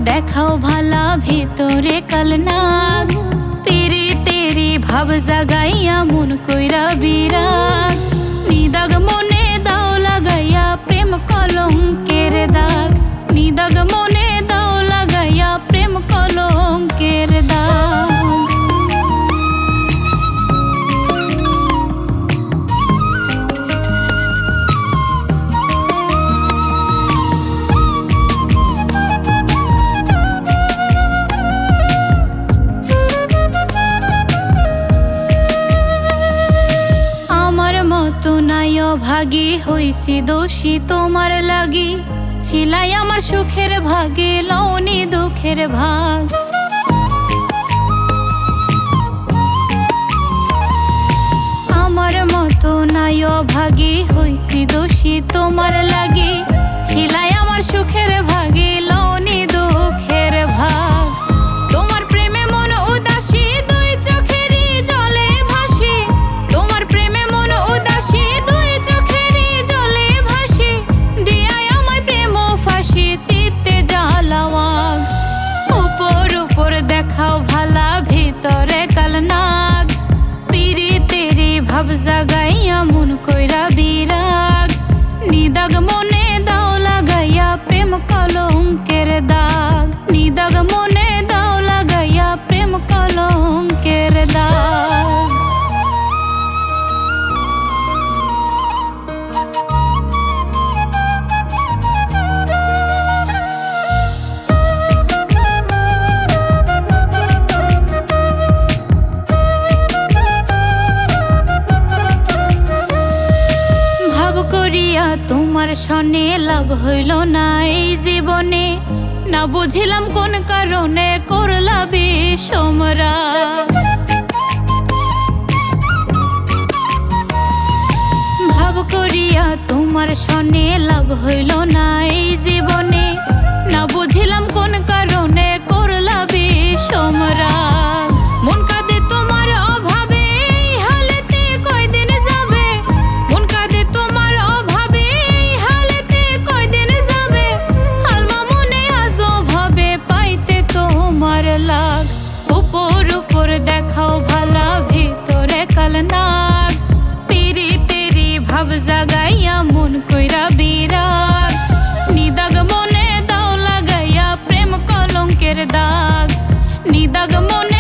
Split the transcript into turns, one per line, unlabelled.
দেখাও ভালা ভিতরে কালনাগ পিরিতেরি ভাব জাগাইয়া মন কইরা বিরাগ নিদাগ মনে দাও লাগাইয়া প্রেম কলঙ্কের দাগ নিদাগ মনে দাও লাগাইয়া প্রেম কলঙ্কের দাগ। ভাগী হইছি দোষী তোমার লাগি ছিলাই আমার সুখের ভাগে লওনি দুঃখের ভাগ। আমার মতো নাই ভাগী হইছি দোষী তোমার লাগি ছিলাই আমার সুখের ভাগে লওনি দুঃখের ভাগ। তোমার প্রেমে মন উদাসী দুই চোখেরই জলে ভাসি তোমার প্রেমে মন উদাসী দেখাও ভালা ভিতরে কালনাগ পিরিতেরি ভাব জাগাইয়া মন কইরা বিরাগ নিদাগ মনে দাও লাগাইয়া প্রেম কলঙ্কের দাগ নিদাগ মনে দাও লাগাইয়া প্রেম কলঙ্কের দাগ। তোমার সনে লাভ হইল না এই জীবনে না বুঝিলাম কোন কারণে করলা বিষমরাগ। ভাব করিয়া তোমার সনে লাভ হইল না এই জীবনে না বুঝিলাম কোন কারণে করলা বিষমরাগ। মন কাঁদে তোমার অভাবে এই হালেতে কয়দিন যাবে মন কাঁদে তোমার অভাবে এই হালেতে কয়দিন যাবে হালমা মনে আজও ভাবে পাইতে তোমার লাগ। উপর উপর দেখাও ভালা ভিতরে কালনাগ পিরিতেরি ভাব জাগাইয়া মন কইরা বিরাগ নিদাগ মনে দাও লাগাইয়া প্রেম কলঙ্কের দাগ নিদাগ মনে